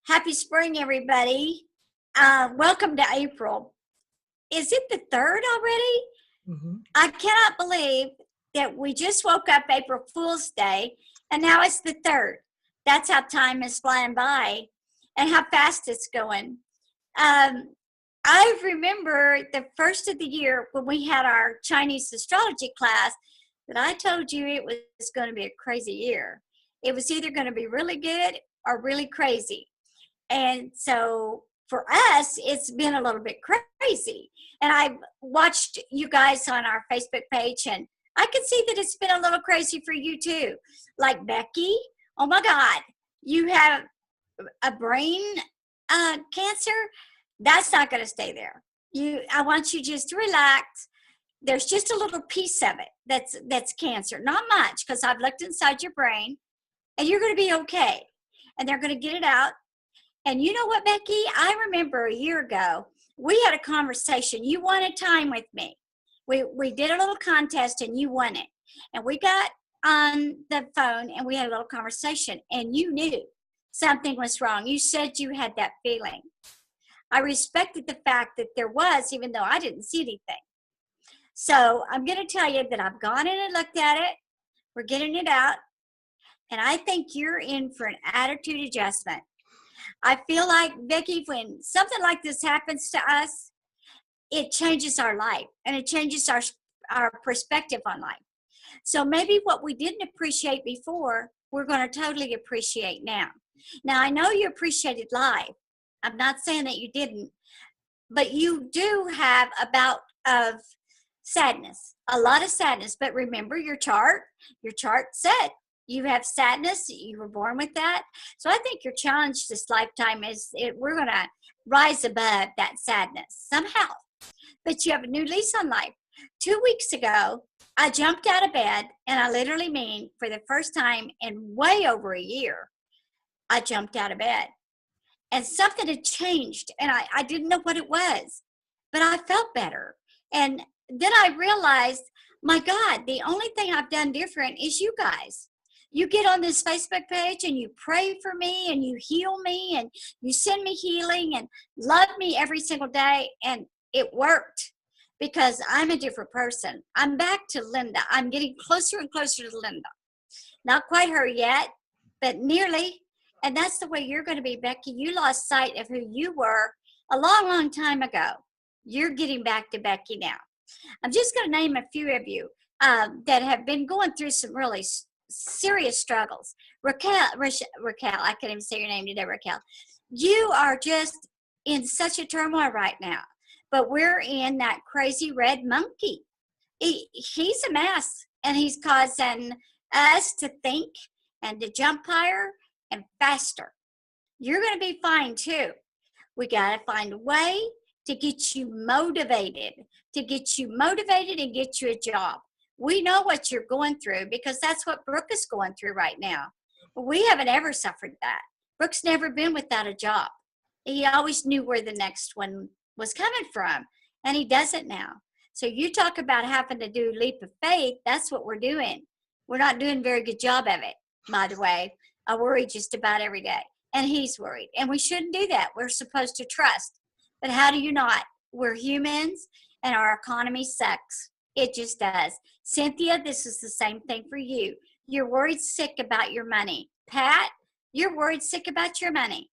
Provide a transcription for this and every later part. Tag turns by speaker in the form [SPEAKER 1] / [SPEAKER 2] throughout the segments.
[SPEAKER 1] Happy spring, everybody. Welcome to April. Is it the 3rd already?
[SPEAKER 2] Hmm.
[SPEAKER 1] I cannot believe that we just woke up April Fool's Day and now it's the 3rd. That's how time is flying by and how fast it's going. Um, I remember the first of the year when we had our Chinese astrology class that I told you it was going to be a crazy year. It was either going to be really good or really crazy. And so for us, it's been a little bit crazy. And I watched you guys on our Facebook page, and I could see that it's been a little crazy for you too. Like Becky, oh my God, you have a brain cancer. That's not going to stay there. I want you just to relax. There's just a little piece of it that's cancer, not much, because I've looked inside your brain, and you're going to be okay. And they're going to get it out. And you know what, Becky? I remember a year ago, we had a conversation. You wanted time with me. We did a little contest and you won it. And we got on the phone and we had a little conversation and you knew something was wrong. You said you had that feeling. I respected the fact that there was, even though I didn't see anything. So I'm going to tell you that I've gone in and looked at it. We're getting it out. And I think you're in for an attitude adjustment. I feel like, Vicki, when something like this happens to us, it changes our life and it changes our perspective on life. So maybe what we didn't appreciate before, we're going to totally appreciate now. Now, I know you appreciated life. I'm not saying that you didn't, but you do have a bout of sadness, a lot of sadness. But remember your chart said you have sadness, you were born with that. So I think your challenge this lifetime is we're going to rise above that sadness somehow. But you have a new lease on life. 2 weeks ago, I jumped out of bed, and I literally mean for the first time in way over a year, I jumped out of bed. And something had changed, and I didn't know what it was, but I felt better. And then I realized, my God, the only thing I've done different is you guys. You get on this Facebook page and you pray for me and you heal me and you send me healing and love me every single day. And it worked because I'm a different person. I'm back to Linda. I'm getting closer and closer to Linda. Not quite her yet, but nearly. And that's the way you're going to be, Becky. You lost sight of who you were a long, long time ago. You're getting back to Becky now. I'm just going to name a few of you that have been going through some really serious struggles. Raquel, I can't even say your name today, Raquel. You are just in such a turmoil right now, but we're in that crazy red monkey. He's a mess, and he's causing us to think and to jump higher and faster. You're going to be fine too. We got to find a way to get you motivated, and get you a job. We know what you're going through because that's what Brooke is going through right now. We haven't ever suffered that. Brooke's never been without a job. He always knew where the next one was coming from, and he doesn't now. So you talk about having to do leap of faith, that's what we're doing. We're not doing a very good job of it, by the way. I worry just about every day, and he's worried. And we shouldn't do that. We're supposed to trust. But how do you not? We're humans, and our economy sucks. It just does. Cynthia, this is the same thing for you. You're worried sick about your money. Pat, you're worried sick about your money.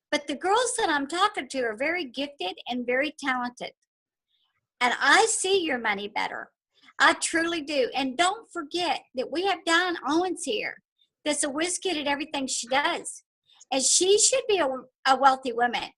[SPEAKER 1] But the girls that I'm talking to are very gifted and very talented. And I see your money better. I truly do. And don't forget that we have Diane Owens here that's a whiz kid at everything she does. And she should be a wealthy woman.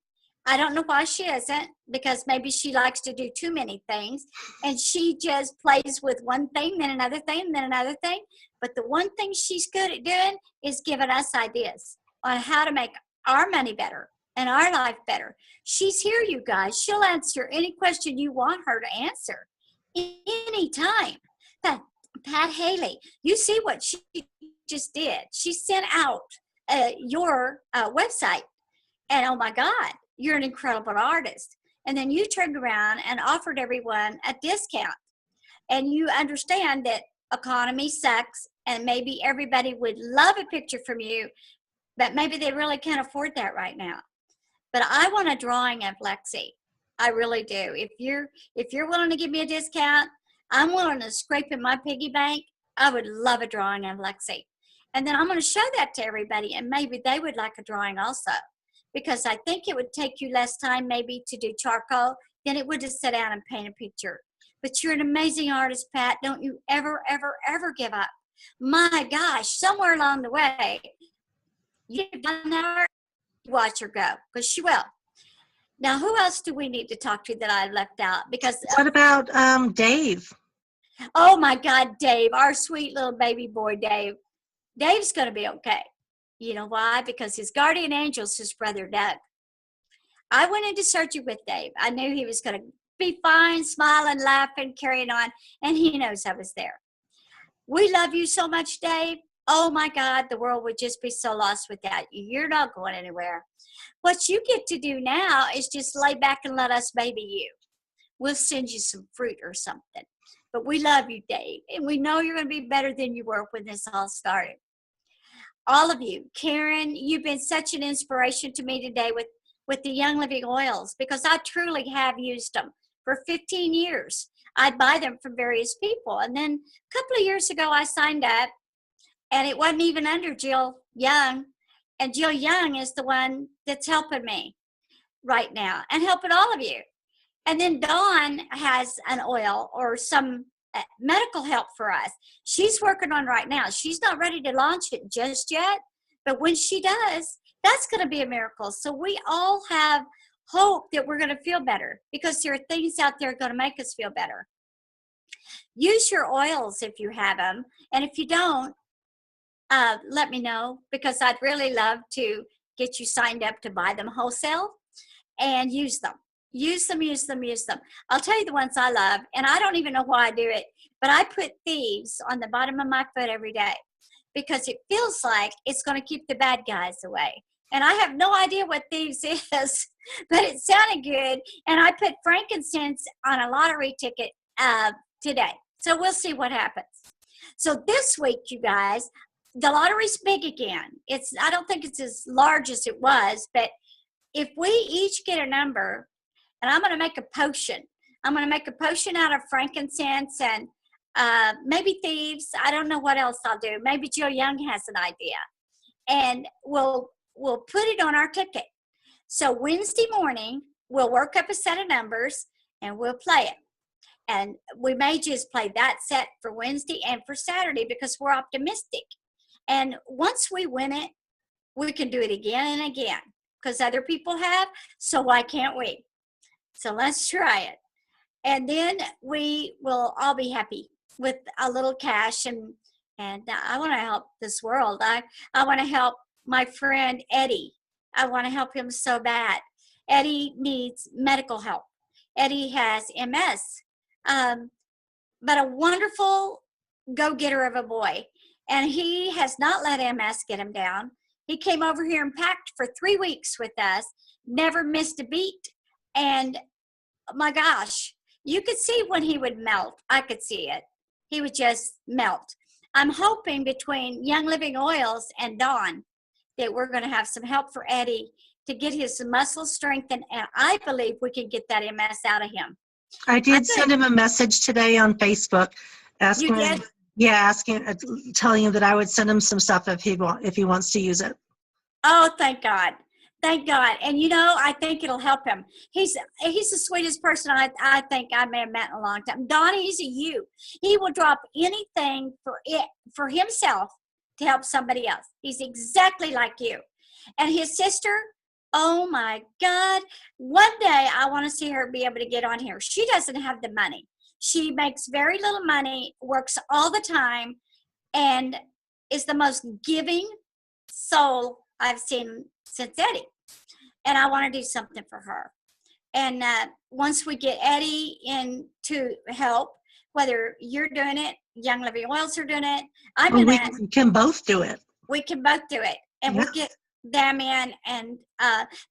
[SPEAKER 1] I don't know why she isn't, because maybe she likes to do too many things. And she just plays with one thing, then another thing, then another thing. But the one thing she's good at doing is giving us ideas on how to make our money better and our life better. She's here, you guys. She'll answer any question you want her to answer anytime. Pat Haley, you see what she just did. She sent out your website, and oh my God, you're an incredible artist. And then you turned around and offered everyone a discount. And you understand that economy sucks, and maybe everybody would love a picture from you, but maybe they really can't afford that right now. But I want a drawing of Lexi. I really do. If you're willing to give me a discount, I'm willing to scrape in my piggy bank. I would love a drawing of Lexi. And then I'm going to show that to everybody, and maybe they would like a drawing also. Because I think it would take you less time maybe to do charcoal than it would to sit down and paint a picture. But you're an amazing artist, Pat. Don't you ever, ever, ever give up. My gosh, somewhere along the way, you've done that art, watch her go, because she will. Now, who else do we need to talk to that I left out? Because
[SPEAKER 2] What about Dave?
[SPEAKER 1] oh my God, Dave, our sweet little baby boy, Dave. Dave's going to be okay. You know why? Because his guardian angel's his brother, Doug. I went into surgery with Dave. I knew he was going to be fine, smiling, laughing, carrying on, and he knows I was there. We love you so much, Dave. Oh my God, the world would just be so lost without you. You're not going anywhere. What you get to do now is just lay back and let us baby you. We'll send you some fruit or something. But we love you, Dave, and we know you're going to be better than you were when this all started. All of you, Karen, you've been such an inspiration to me today with the Young Living oils, because I truly have used them for 15 years. I'd buy them from various people. And then a couple of years ago, I signed up, and it wasn't even under Jill Young. And Jill Young is the one that's helping me right now and helping all of you. And then Dawn has an oil or some medical help for us. She's working on right now. She's not ready to launch it just yet, but when she does, that's going to be a miracle. So we all have hope that we're going to feel better, because there are things out there going to make us feel better. Use your oils if you have them, and if you don't, let me know, because I'd really love to get you signed up to buy them wholesale and use them. Use them, use them, use them. I'll tell you the ones I love, and I don't even know why I do it, but I put thieves on the bottom of my foot every day, because it feels like it's going to keep the bad guys away. And I have no idea what thieves is, but it sounded good. And I put frankincense on a lottery ticket today. So we'll see what happens. So this week, you guys, the lottery's big again. I don't think it's as large as it was, but if we each get a number, and I'm going to make a potion. I'm going to make a potion out of frankincense and maybe thieves. I don't know what else I'll do. Maybe Jill Young has an idea. And we'll put it on our ticket. So Wednesday morning, we'll work up a set of numbers and we'll play it. And we may just play that set for Wednesday and for Saturday, because we're optimistic. And once we win it, we can do it again and again, because other people have, so why can't we? So let's try it. And then we will all be happy with a little cash. And I want to help this world. I want to help my friend Eddie. I want to help him so bad. Eddie needs medical help. Eddie has MS, but a wonderful go-getter of a boy. And he has not let MS get him down. He came over here and packed for 3 weeks with us, never missed a beat. And my gosh, you could see when he would melt. I could see it. He would just melt. I'm hoping between Young Living Oils and Dawn that we're going to have some help for Eddie to get his muscle strengthened, and I believe we can get that MS out of him.
[SPEAKER 2] I did send him a message today on Facebook asking
[SPEAKER 1] You did?
[SPEAKER 2] telling him that I would send him some stuff if he wants to use it.
[SPEAKER 1] Oh, thank God. Thank God. And I think it'll help him. He's the sweetest person I think I may have met in a long time. Don, he's a you. He will drop anything for himself to help somebody else. He's exactly like you. And his sister, oh my God. One day I want to see her be able to get on here. She doesn't have the money. She makes very little money, works all the time, and is the most giving soul I've seen since Eddie. And I want to do something for her. And once we get Eddie in to help, whether you're doing it, Young Living Oils are doing it,
[SPEAKER 2] we can both do it.
[SPEAKER 1] We can both do it. And we'll get them in. And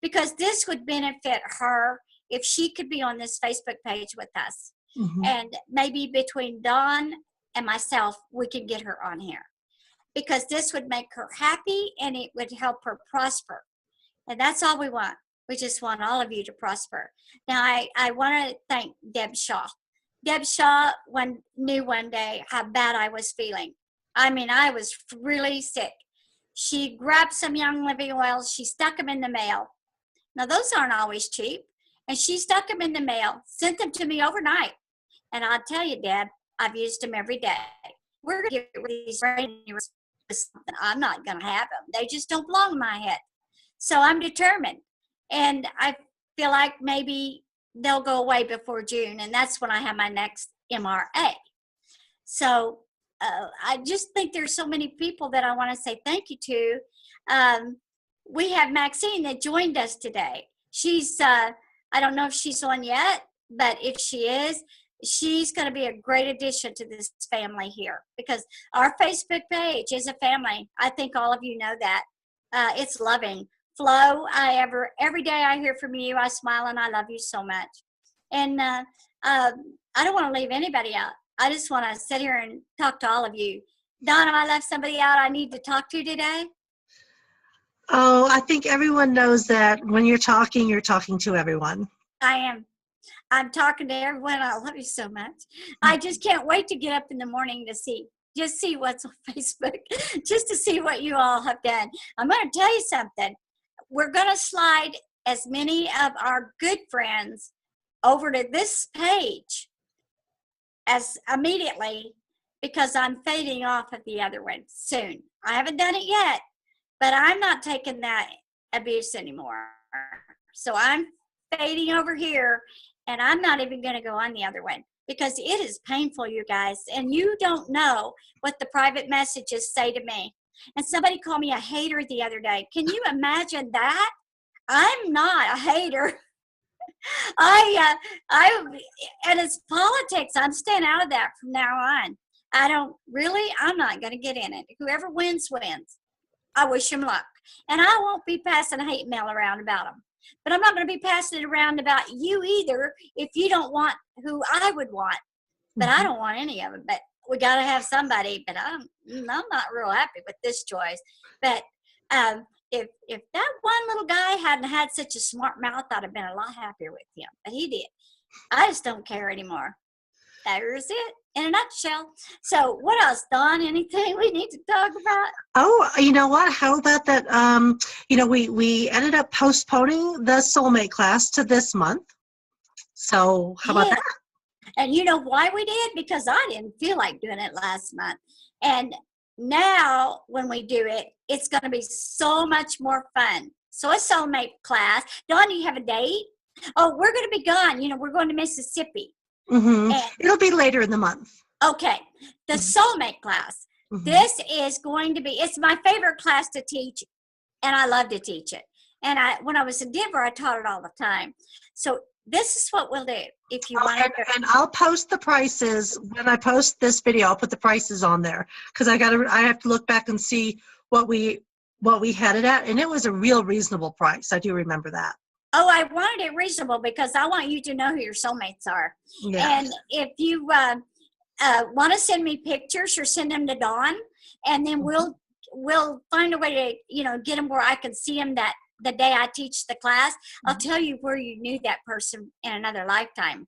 [SPEAKER 1] because this would benefit her if she could be on this Facebook page with us. Mm-hmm. And maybe between Dawn and myself, we can get her on here. because this would make her happy and it would help her prosper. And that's all we want. We just want all of you to prosper. Now, I want to thank Deb Shaw. Deb Shaw knew one day how bad I was feeling. I mean, I was really sick. She grabbed some Young Living oils. She stuck them in the mail. Now, those aren't always cheap. And she stuck them in the mail, sent them to me overnight. And I'll tell you, Deb, I've used them every day. We're going to get rid of these brain aneurysms. I'm not going to have them. They just don't belong in my head. So I'm determined. And I feel like maybe they'll go away before June. And that's when I have my next MRA. So I just think there's so many people that I want to say thank you to. We have Maxine that joined us today. She's, I don't know if she's on yet, but if she is, she's going to be a great addition to this family here, because our Facebook page is a family. I think all of you know that. It's loving. Flo, every day I hear from you, I smile and I love you so much. And I don't want to leave anybody out. I just want to sit here and talk to all of you. Donna, I left somebody out I need to talk to today.
[SPEAKER 2] Oh, I think everyone knows that when you're talking to everyone.
[SPEAKER 1] I am. I'm talking to everyone. I love you so much. I just can't wait to get up in the morning to see what's on Facebook, just to see what you all have done. I'm going to tell you something. We're going to slide as many of our good friends over to this page as immediately, because I'm fading off of the other one soon. I haven't done it yet, but I'm not taking that abuse anymore. So I'm fading over here, and I'm not even going to go on the other one, because it is painful, you guys, and you don't know what the private messages say to me. And somebody called me a hater the other day. Can you imagine that? I'm not a hater. And it's politics. I'm staying out of that from now on. I'm not going to get in it. Whoever wins, wins. I wish them luck. And I won't be passing hate mail around about them. But I'm not going to be passing it around about you either if you don't want who I would want. But I don't want any of them. But we got to have somebody. But I'm not real happy with this choice. But if that one little guy hadn't had such a smart mouth, I'd have been a lot happier with him. But he did. I just don't care anymore. There's it in a nutshell. So what else, Dawn? Anything we need to talk about?
[SPEAKER 2] Oh, you know what? How about that? We ended up postponing the soulmate class to this month. So how about that?
[SPEAKER 1] And you know why we did? Because I didn't feel like doing it last month. And now when we do it, it's going to be so much more fun. So a soulmate class. Dawn, do you have a date? Oh, we're going to be gone. We're going to Mississippi.
[SPEAKER 2] Mm-hmm. It'll be later in the month.
[SPEAKER 1] Okay. The soulmate class. Mm-hmm. This is going to be, it's my favorite class to teach, and I love to teach it. And when I was in Denver, I taught it all the time. So this is what we'll do. If you want to.
[SPEAKER 2] And I'll post the prices when I post this video. I'll put the prices on there, because I have to look back and see what we had it at, and it was a real reasonable price. I do remember that.
[SPEAKER 1] Oh, I wanted it reasonable because I want you to know who your soulmates are. Yes. And if you want to send me pictures, or send them to Dawn, and then we'll find a way to get them where I can see them that the day I teach the class. I'll tell you where you knew that person in another lifetime.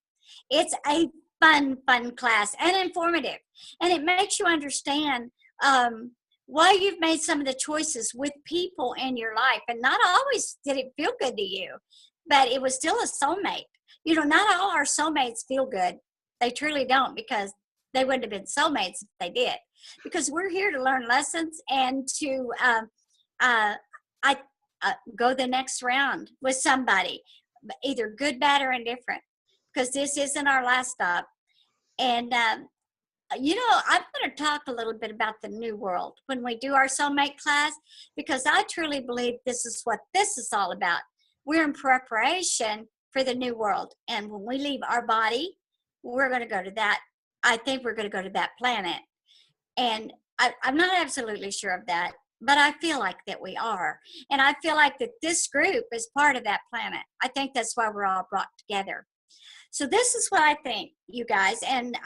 [SPEAKER 1] It's a fun class and informative, and it makes you understand why you've made some of the choices with people in your life. And not always did it feel good to you, but it was still a soulmate. Not all our soulmates feel good. They truly don't, because they wouldn't have been soulmates if they did. Because we're here to learn lessons and to go the next round with somebody, either good, bad, or indifferent, because this isn't our last stop. And I'm going to talk a little bit about the new world when we do our soulmate class, because I truly believe this is what this is all about. We're in preparation for the new world. And when we leave our body, we're going to go to that. I think we're going to go to that planet. And I'm not absolutely sure of that, but I feel like that we are. And I feel like that this group is part of that planet. I think that's why we're all brought together. So this is what I think, you guys. And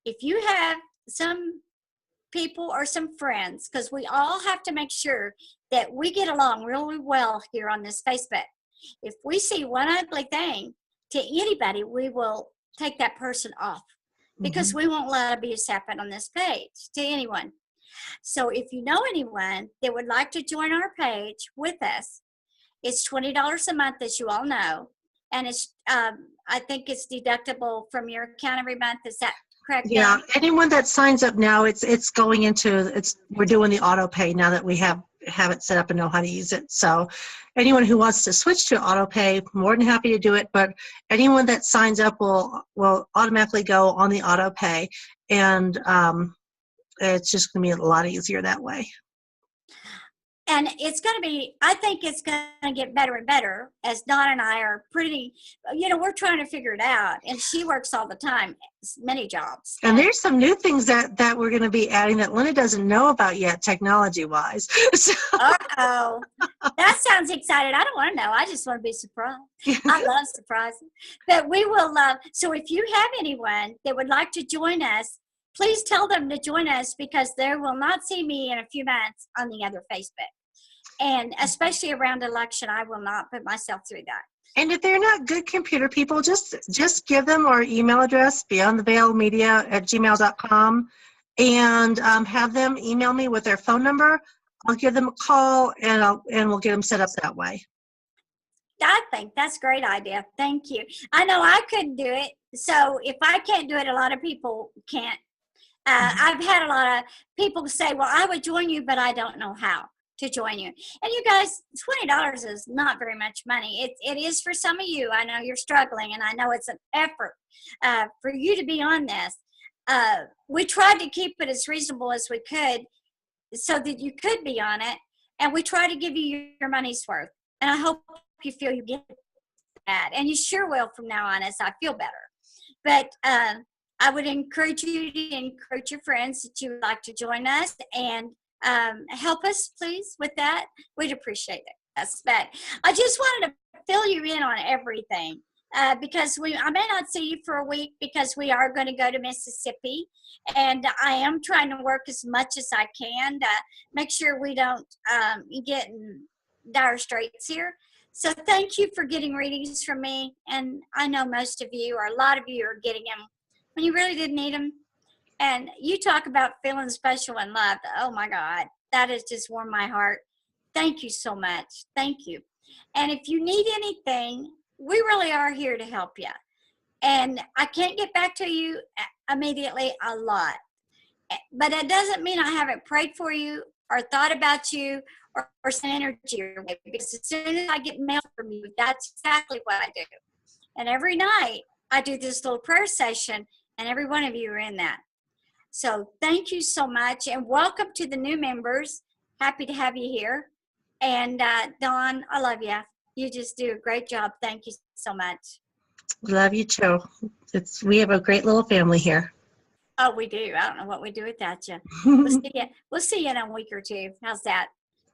[SPEAKER 1] if you have some people or some friends, because we all have to make sure that we get along really well here on this Facebook. If we see one ugly thing to anybody, we will take that person off because we won't let abuse happen on this page to anyone. So if you know anyone that would like to join our page with us, it's $20 a month, as you all know, and it's I think it's deductible from your account every month. Is that correct?
[SPEAKER 2] Yeah,
[SPEAKER 1] Dawn?
[SPEAKER 2] anyone that signs up now, it's going into we're doing the auto pay now that we have it set up and know how to use it. So anyone who wants to switch to auto pay, more than happy to do it. But anyone that signs up will automatically go on the auto pay, and it's just going to be a lot easier that way.
[SPEAKER 1] And it's going to be, I think it's going to get better and better as Dawn and I are pretty, we're trying to figure it out. And she works all the time, many jobs.
[SPEAKER 2] And there's some new things that we're going to be adding that Linda doesn't know about yet, technology-wise. So.
[SPEAKER 1] Uh-oh. That sounds exciting. I don't want to know. I just want to be surprised. I love surprises. But we will, so if you have anyone that would like to join us, please tell them to join us because they will not see me in a few months on the other Facebook. And especially around election, I will not put myself through that.
[SPEAKER 2] And if they're not good computer people, just give them our email address, beyondtheveilmedia@gmail.com, and have them email me with their phone number. I'll give them a call, and we'll get them set up that way.
[SPEAKER 1] I think that's a great idea. Thank you. I know I couldn't do it. So if I can't do it, a lot of people can't. I've had a lot of people say, well, I would join you, but I don't know how to join you. And you guys, $20 is not very much money. It is for some of you. I know you're struggling, and I know it's an effort for you to be on this. We tried to keep it as reasonable as we could so that you could be on it, and we try to give you your money's worth. And I hope you feel you get that. And you sure will from now on as I feel better. But I would encourage you to encourage your friends that you would like to join us and help us, please, with that. We'd appreciate it. But I just wanted to fill you in on everything because I may not see you for a week because we are going to go to Mississippi, and I am trying to work as much as I can to make sure we don't get in dire straits here. So thank you for getting readings from me, and I know most of you, or a lot of you, are getting them when you really didn't need them. And you talk about feeling special and loved. Oh my God, that has just warmed my heart. Thank you so much. Thank you. And if you need anything, we really are here to help you. And I can't get back to you immediately a lot, but that doesn't mean I haven't prayed for you or thought about you or sent energy your way, because as soon as I get mail from you, that's exactly what I do. And every night I do this little prayer session, and every one of you are in that. So thank you so much, and welcome to the new members. Happy to have you here. And Dawn, I love you. You just do a great job. Thank you so much.
[SPEAKER 2] Love you too. We have a great little family here.
[SPEAKER 1] Oh, we do. I don't know what we do without you. We'll see you in a week or two. How's that?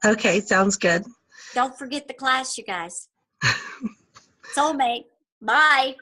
[SPEAKER 2] Okay, sounds good.
[SPEAKER 1] Don't forget the class, you guys. Soulmate. Bye.